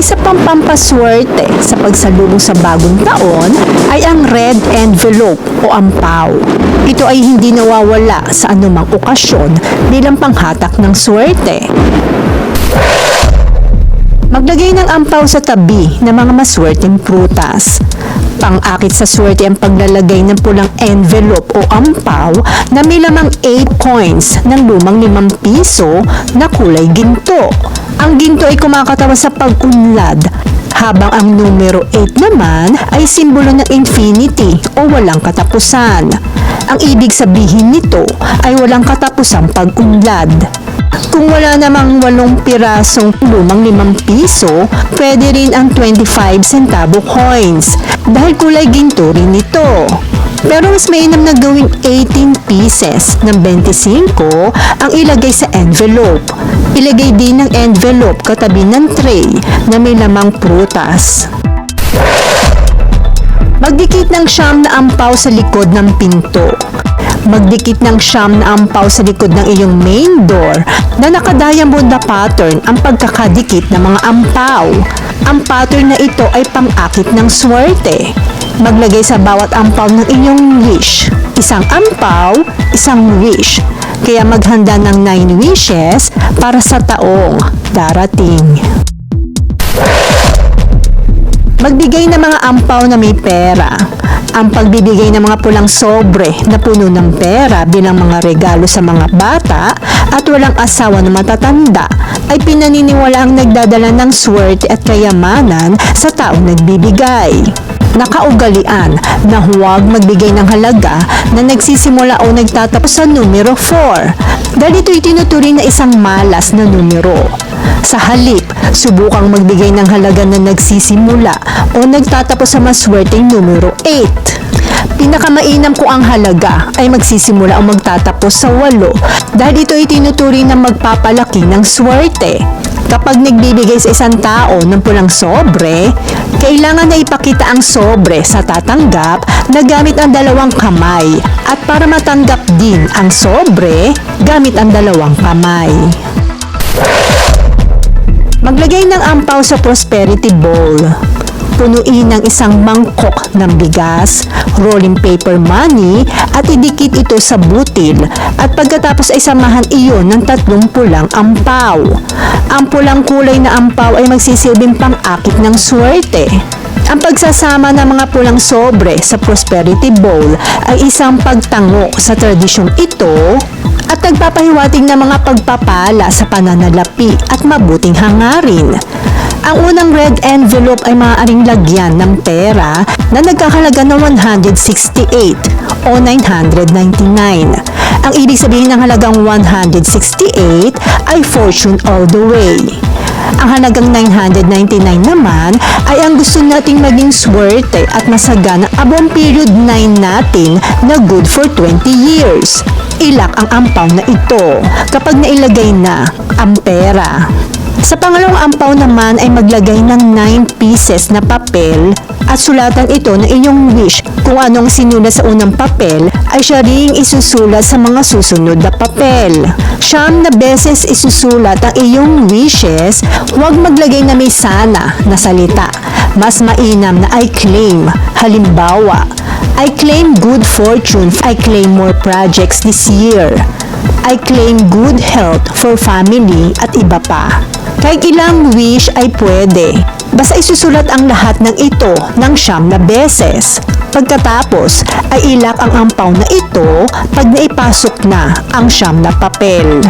isa pang pampaswerte sa pagsalubong sa bagong taon ay ang red envelope o ampaw. Ito ay hindi nawawala sa anumang okasyon bilang panghatak ng swerte. Maglagay ng ampaw sa tabi ng mga maswerteng prutas. Pang-akit sa swerte ang paglalagay ng pulang envelope o ampaw na may lamang 8 coins ng lumang 5 piso na kulay ginto. Ang ginto ay kumakatawa sa pag-unlad, habang ang numero 8 naman ay simbolo ng infinity o walang katapusan. Ang ibig sabihin nito ay walang katapusang pag-unlad. Kung wala namang 8 pirasong lumang 5 piso, pwede rin ang 25 centavo coins dahil kulay ginto rin ito. Pero mas mainam na gawing 18 pieces ng 25 ang ilagay sa envelope. Ilagay din ng envelope katabi ng tray na may lamang prutas. Magdikit ng siyam na ampaw sa likod ng pinto. Magdikit ng siyam na ampaw sa likod ng iyong main door na naka-diamond na pattern ang pagkakadikit ng mga ampaw. Ang pattern na ito ay pang-akit ng swerte. Maglagay sa bawat ampaw ng inyong wish. Isang ampaw, isang wish. Kaya maghanda ng 9 wishes para sa taong darating. Magbigay ng mga ampaw na may pera. Ang pagbibigay ng mga pulang sobre na puno ng pera bilang mga regalo sa mga bata at walang asawa na matatanda ay pinaniniwalaang nagdadala ng swerte at kayamanan sa taong nagbibigay. Nakaugalian na huwag magbigay ng halaga na nagsisimula o nagtatapos sa numero 4 dahil ito'y tinuturing na isang malas na numero. Sa halip, subukang magbigay ng halaga na nagsisimula o nagtatapos sa maswerteng numero 8. Pinakamainam ko ang halaga ay magsisimula o magtatapos sa 8 dahil ito ay tinuturing na magpapalaki ng swerte. Kapag nagbibigay sa isang tao ng pulang sobre, kailangan na ipakita ang sobre sa tatanggap na gamit ang 2 kamay at para matanggap din ang sobre, gamit ang 2 kamay. Maglagay ng ampaw sa prosperity bowl. Punuin ng isang mangkok ng bigas, rolling paper money at idikit ito sa butil at pagkatapos ay samahan iyon ng 3 pulang ampaw. Ang pulang kulay na ampaw ay magsisilbing pang-akit ng swerte. Ang pagsasama ng mga pulang sobre sa prosperity bowl ay isang pagtango sa tradisyong ito at nagpapahiwatig ng mga pagpapala sa pananalapi at mabuting hangarin. Ang unang red envelope ay maaaring lagyan ng pera na nagkakahalaga ng 168 o 999. Ang ibig sabihin ng halagang 168 ay fortune all the way. Ang halagang 999 naman ay ang gusto nating maging swerte at masaganang abong period 9 natin na good for 20 years. Ilak ang ampaw na ito kapag nailagay na ang pera. Sa pangalawang ampaw naman ay maglagay ng 9 pieces na papel at sulatan ito ng inyong wish. Kung anong sinulat sa unang papel ay siya ring isusulat sa mga susunod na papel. 9 na beses isusulat ang iyong wishes, huwag maglagay na may sana na salita. Mas mainam na I claim. Halimbawa, I claim good fortune. I claim more projects this year. I claim good health for family at iba pa. Kahit ilang wish ay pwede. Basta isusulat ang lahat ng ito ng 9 na beses. Pagkatapos ay ilak ang ampaw na ito pag naipasok na ang 9 na papel.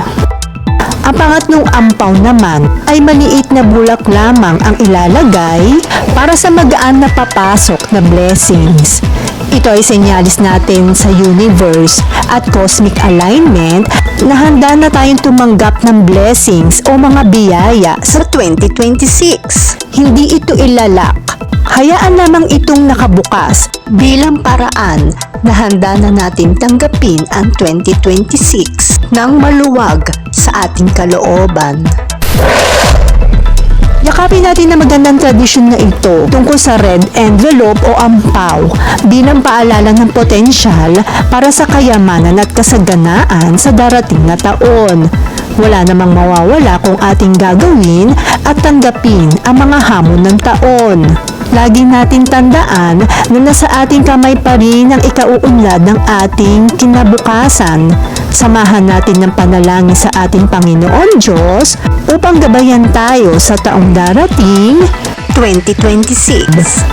Ang pangatlong ampaw naman ay maliit na bulak lamang ang ilalagay para sa magaan na papasok na blessings. Ito ay senyalis natin sa universe at cosmic alignment na handa na tayong tumanggap ng blessings o mga biyaya sa 2026. Hindi ito ilalak. Hayaan lamang itong nakabukas bilang paraan na handa na natin tanggapin ang 2026 ng maluwag sa ating kalooban. Yakapin natin na magandang tradisyon na ito tungkol sa red envelope o ampaw bilang paalala ng potensyal para sa kayamanan at kasaganaan sa darating na taon. Wala namang mawawala kung ating gagawin at tanggapin ang mga hamon ng taon. Lagi nating tandaan na nasa ating kamay pa rin ang ikauunlad ng ating kinabukasan. Samahan natin ng panalangin sa ating Panginoon Diyos upang gabayan tayo sa taong darating, 2026.